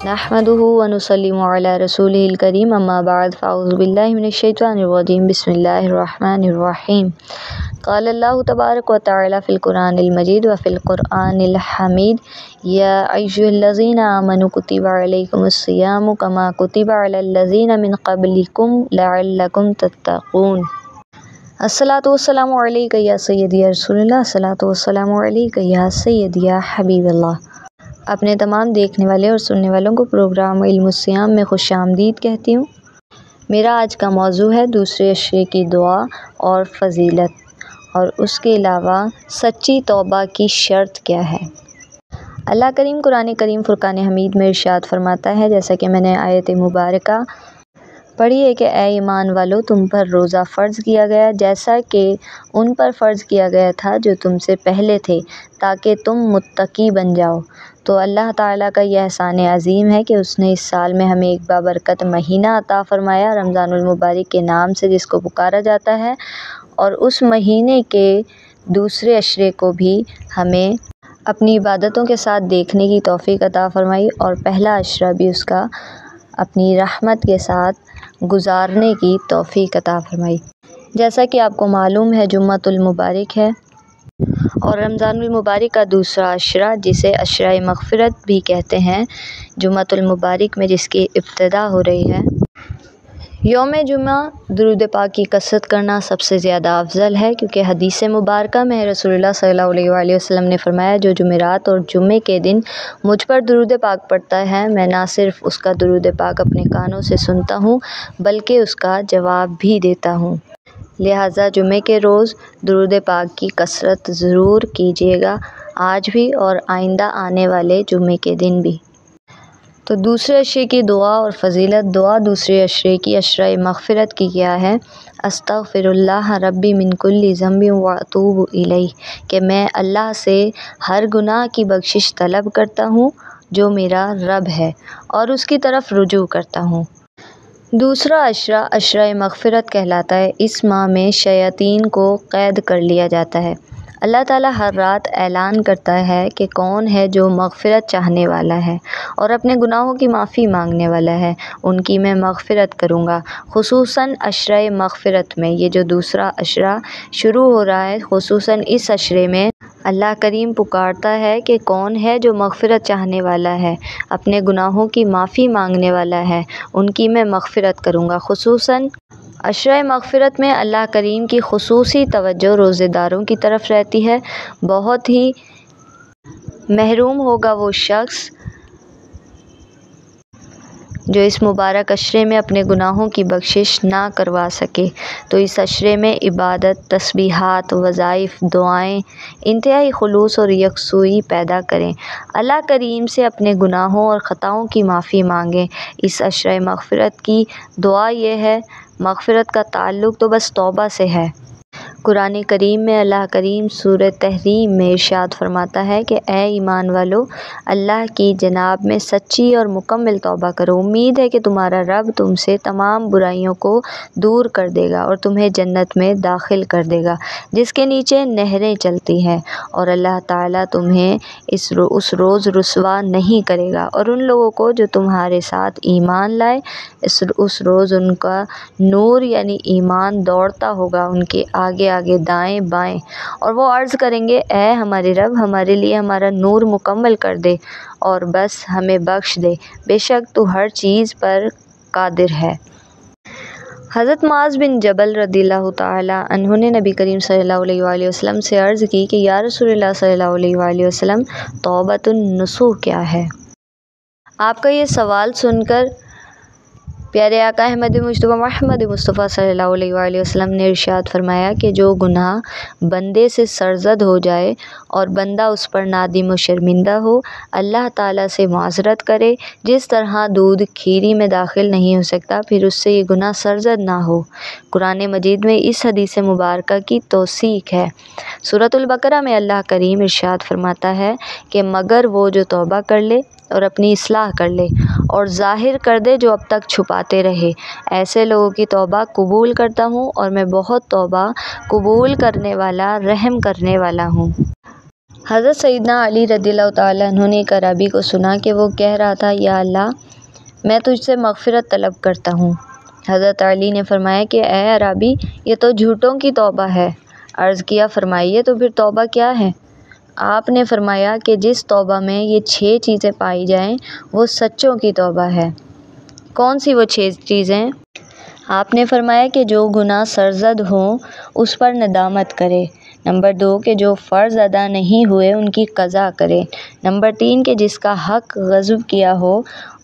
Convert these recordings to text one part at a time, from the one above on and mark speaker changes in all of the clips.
Speaker 1: नहमदुहु व नुसल्लिमु अला रसूलिहिल करीम अम्मा बाद फ़अऊज़ु बिल्लाहि मिनश शैतानिर रजीम बिस्मिल्लाहिर रहमानिर रहीम क़ाल अल्लाहु तबारक व तआला फ़िल कुरानिल मजीद व फ़िल कुरआनिल हमीद या अय्युहल्लज़ीना आमनु कुतिबा अलैकुमुस सियामु कमा कुतिबा अलल लज़ीना मिन क़ब्लिकुम लअल्लकुम तत्तक़ून। अस्सलातु वस्सलामु अलैका या सय्यदी या रसूलल्लाह, अस्सलातु वस्सलामु अलैका या सय्यदी या हबीबल्लाह। अपने तमाम देखने वाले और सुनने वालों को प्रोग्राम इल्मुस सियाम में खुशामदीद कहती हूँ। मेरा आज का मौजू है दूसरे अशरे की दुआ और फ़जीलत, और उसके अलावा सच्ची तौबा की शर्त क्या है। अल्लाह करीम कुरान करीम फ़ुरक़ान हमीद में इरशाद फरमाता है, जैसा कि मैंने आयत मुबारका पढ़ी है कि ए ईमान वालो, तुम पर रोज़ा फ़र्ज़ किया गया जैसा कि उन पर फ़र्ज़ किया गया था जो तुमसे पहले थे, ताकि तुम मुत्तकी बन जाओ। तो अल्लाह ताला का यह एहसान अज़ीम है कि उसने इस साल में हमें एक बाबरकत महीना अता फ़रमाया रमज़ानुल मुबारक के नाम से, जिसको पुकारा जाता है, और उस महीने के दूसरे अशरे को भी हमें अपनी इबादतों के साथ देखने की तौफ़ीक़ अता फ़रमाई, और पहला अशरा भी उसका अपनी रहमत के साथ गुज़ारने की तौफ़ीक़ अता फ़रमाई। जैसा कि आपको मालूम है, जुम्मतुल मुबारक है और रमज़ानुल मुबारक का दूसरा अशरा, जिसे अशरा मग़फ़िरत भी कहते हैं, जुम्मतुल मुबारक में जिसकी इब्तिदा हो रही है। यौम जुम्मा दुरूद पाक की कसरत करना सबसे ज़्यादा अफजल है, क्योंकि हदीस मुबारका में रसूलुल्लाह सल्लल्लाहु अलैहि वसल्लम ने फरमाया, जो जुमेरात और जुम्मे के दिन मुझ पर दुरूद पाक पढ़ता है, मैं ना सिर्फ़ उसका दुरूद पाक अपने कानों से सुनता हूँ बल्कि उसका जवाब भी देता हूँ। लिहाजा जुम्मे के रोज़ दुरूद पाक की कसरत ज़रूर कीजिएगा, आज भी और आइंदा आने वाले जुम्मे के दिन भी। तो दूसरे अशरे की दुआ और फ़जीलत। दुआ दूसरे अशरे की अशरा मग़फ़िरत की क्या है। अस्तग़फ़िरुल्लाह रब्बी मिन कुल्लि ज़ंबिन व अतूबु इलैह, कि मैं अल्लाह से हर गुनाह की बख्शिश तलब करता हूँ जो मेरा रब है, और उसकी तरफ रुजू करता हूँ। दूसरा अशरा अशरा मग़फ़िरत कहलाता है। इस माह में शयातीन को क़ैद कर लिया जाता है। अल्लाह ताला हर रात ऐलान करता है कि कौन है जो मग़फ़िरत चाहने वाला है और अपने गुनाहों की माफ़ी मांगने वाला है, उनकी मैं मग़फ़िरत करूँगा। ख़ुसूसन अशरा मग़फ़िरत में, ये जो दूसरा अशरा शुरू हो रहा है, ख़ुसूसन इस अशरे में अल्लाह करीम पुकारता है कि कौन है जो मग़फ़िरत चाहने वाला है, अपने गुनाहों की माफ़ी मांगने वाला है, उनकी मैं मग़फ़िरत करूँगा। ख़ुसूसन अशरा मग़फ़िरत में अल्लाह करीम की ख़ुसूसी तवज्जो रोज़ेदारों की तरफ रहती है। बहुत ही महरूम होगा वो शख्स जो इस मुबारक अशरे में अपने गुनाहों की बख्शिश ना करवा सके। तो इस अशरे में इबादत, तस्बीहात, वज़ाइफ, दुआएं इंतहाई खुलूस और यकसुई पैदा करें। अल्लाह करीम से अपने गुनाहों और ख़ताओं की माफ़ी मांगें। इस अशरे मग़फ़िरत की दुआ ये है, मग़फ़िरत का ताल्लुक़ तो बस तौबा से है। कुरान करीम में अल्लाह करीम सूरह तहरीम में इरशाद फरमाता है कि ए ईमान वालो, अल्लाह की जनाब में सच्ची और मुकम्मल तौबा करो। उम्मीद है कि तुम्हारा रब तुमसे तमाम बुराइयों को दूर कर देगा और तुम्हें जन्नत में दाखिल कर देगा, जिसके नीचे नहरें चलती हैं, और अल्लाह ताला तुम्हें उस रोज़ रुसवा नहीं करेगा। और उन लोगों को जो तुम्हारे साथ ईमान लाए, उस रोज़ उनका नूर यानी ईमान दौड़ता होगा उनके आगे आगे, दाएं बाएं, और वो अर्ज़ करेंगे, ए हमारे रब, हमारे लिए हमारा नूर मुकम्मल कर दे और बस हमें बख्श दे, बेशक तू हर चीज़ पर कादिर है। हज़रत मुआज़ बिन जबल रज़ियल्लाहु ताला अन्हु ने नबी करीम सल्लल्लाहु अलैहि वसल्लम से अर्ज़ की कि या रसूलल्लाह सल्लल्लाहु अलैहि वसल्लम, तौबतुन नसूह क्या है। आपका ये सवाल सुनकर प्यारे आका अहमद मुस्तफ़ा सल्लल्लाहु अलैहि वसल्लम ने इरशाद फरमाया कि जो गुनाह बंदे से सरज़द हो जाए और बंदा उस पर नादिम व शर्मिंदा हो, अल्लाह ताला से माज़रत करे, जिस तरह दूध खीरी में दाखिल नहीं हो सकता, फिर उससे ये गुनाह सरज़द ना हो। कुरान मजीद में इस हदीस मुबारका की तौसीक है। सूरतुल बकरा में अल्लाह करीम इरशाद फरमाता है कि मगर वो जो तौबा कर ले और अपनी इस्लाह कर ले और ज़ाहिर कर दे जो अब तक छुपाते रहे, ऐसे लोगों की तौबा कबूल करता हूँ और मैं बहुत तौबा कबूल करने वाला, रहम करने वाला हूँ। حضرت سیدنا علی رضی اللہ تعالیٰ عنہ نے ایک عربی کو سنا کہ وہ کہہ رہا تھا، یا اللہ میں تجھ سے مغفرت طلب کرتا ہوں۔ حضرت علی نے فرمایا کہ اے عربی، یہ تو جھوٹوں کی توبہ ہے۔ عرض کیا، فرمائیے تو پھر توبہ کیا ہے؟ آپ نے فرمایا کہ جس توبہ میں یہ 6 چیزیں پائی جائیں وہ سچوں کی توبہ ہے۔ کون سی وہ 6 چیزیں؟ آپ نے فرمایا کہ جو گناہ سرزد ہوں اس پر ندامت کرے۔ نمبر 2 کہ جو فرض ادا نہیں ہوئے ان کی قضا کرے۔ نمبر 3 کہ جس کا حق غصب کیا ہو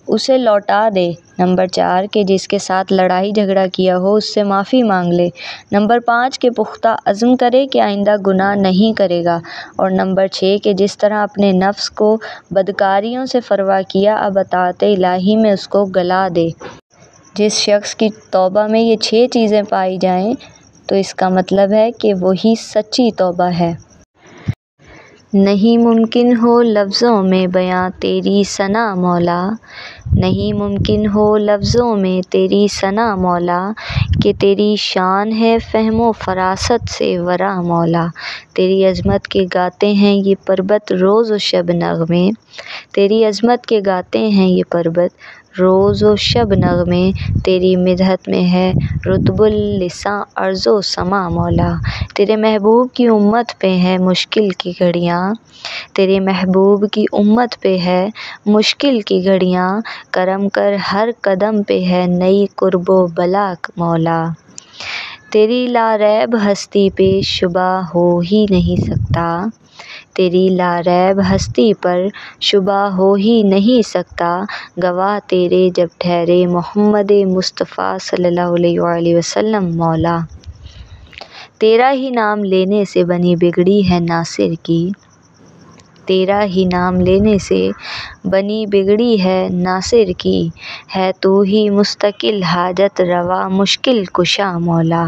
Speaker 1: اسے لوٹا دے۔ نمبر 4 کہ جس کے ساتھ لڑائی جھگڑا کیا ہو اس سے معافی مانگ لے۔ نمبر 5 کہ پختہ عزم کرے کہ آئندہ گناہ نہیں کرے گا۔ اور نمبر 6 کہ جس طرح اپنے نفس کو بدکاریوں سے فروا کیا اب اطاعت الہی میں اس کو گلا دے۔ جس شخص کی توبہ میں یہ 6 چیزیں پائی جائیں تو اس کا مطلب ہے کہ وہی سچی توبہ ہے۔ نہیں ممکن ہو لفظوں میں بیاں تیری ثنا مولا، نہیں ممکن ہو لفظوں میں تیری ثنا مولا، کہ تیری شان ہے فہم و فراست سے ورا مولا۔ تیری عظمت کے گاتے ہیں یہ پربت روز و شب نغمے، تیری عظمت کے گاتے ہیں یہ پربت روز و شب نغمے، تیری مدحت میں ہے رطب اللساں ارض و سما مولا۔ تیرے محبوب کی امت پہ ہے مشکل کی گھڑیاں، تیرے محبوب کی امت پہ ہے مشکل کی گھڑیاں، کرم کر ہر قدم پہ ہے نئی کرب و بلا مولا۔ تیری لا ریب ہستی پہ شبہ ہو ہی نہیں سکتا، تیری لا ریب ہستی پر شبہ ہو ہی نہیں سکتا، گواہ تیرے جب ٹھہرے محمد مصطفیٰ صلی اللہ علیہ وآلہ وسلم مولا۔ تیرا ہی نام لینے سے بنی بگڑی ہے ناصر کی، تیرا ہی نام لینے سے بنی بگڑی ہے ناصر کی، ہے تو ہی مستقل حاجت روا مشکل کشا مولا۔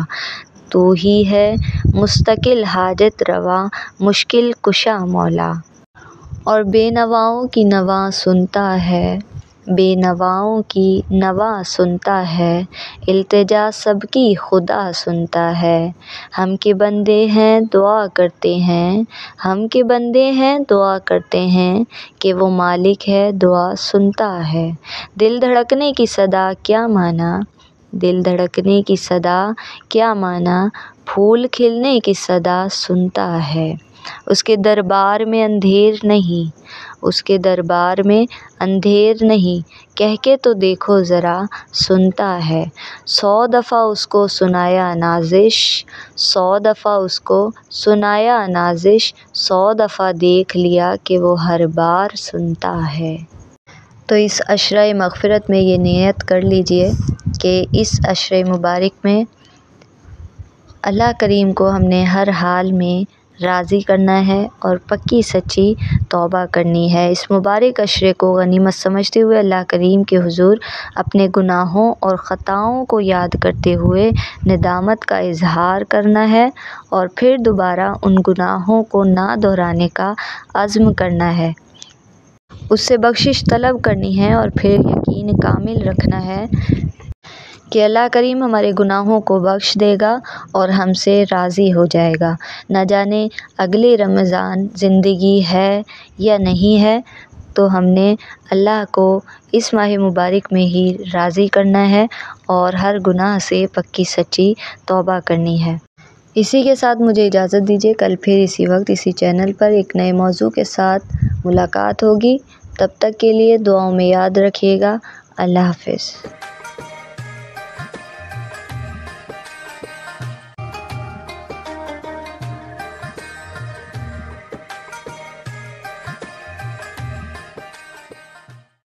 Speaker 1: تو ہی ہے مستقل حاجت روا مشکل کشا مولا۔ اور بے نواؤں کی نوا سنتا ہے، بے نواؤں کی نوا سنتا ہے، التجا سب کی خدا سنتا ہے۔ ہم کے بندے ہیں دعا کرتے ہیں، ہم کے بندے ہیں دعا کرتے ہیں، کہ وہ مالک ہے دعا سنتا ہے۔ دل دھڑکنے کی صدا کیا معنی، دل دھڑکنے کی صدا کیا معنی، پھول کھلنے کی صدا سنتا ہے۔ اس کے دربار میں اندھیر نہیں، اس کے دربار میں اندھیر نہیں، کہہ کے تو دیکھو ذرا سنتا ہے۔ 100 دفعہ اس کو سنایا نازش، 100 دفعہ اس کو سنایا نازش، 100 دفعہ دیکھ لیا کہ وہ ہر بار سنتا ہے۔ تو اس عشرہ مغفرت میں یہ نیت کر لیجئے کہ اس عشرہ مبارک میں اللہ کریم کو ہم نے ہر حال میں راضی کرنا ہے اور پکی سچی توبہ کرنی ہے۔ اس مبارک عشرے کو غنیمت سمجھتے ہوئے اللہ کریم کے حضور اپنے گناہوں اور خطاؤں کو یاد کرتے ہوئے ندامت کا اظہار کرنا ہے اور پھر دوبارہ ان گناہوں کو نہ دہرانے کا عزم کرنا ہے، اس سے بخشش طلب کرنی ہے اور پھر یقین کامل رکھنا ہے کہ اللہ کریم ہمارے گناہوں کو بخش دے گا اور ہم سے راضی ہو جائے گا۔ نہ جانے اگلے رمضان زندگی ہے یا نہیں ہے، تو ہم نے اللہ کو اس ماہ مبارک میں ہی راضی کرنا ہے اور ہر گناہ سے پکی سچی توبہ کرنی ہے۔ اسی کے ساتھ مجھے اجازت دیجیے، کل پھر اسی وقت اسی چینل پر ایک نئے موضوع کے ساتھ ملاقات ہوگی۔ تب تک کے لیے دعاؤں میں یاد رکھیے گا۔ اللہ حافظ۔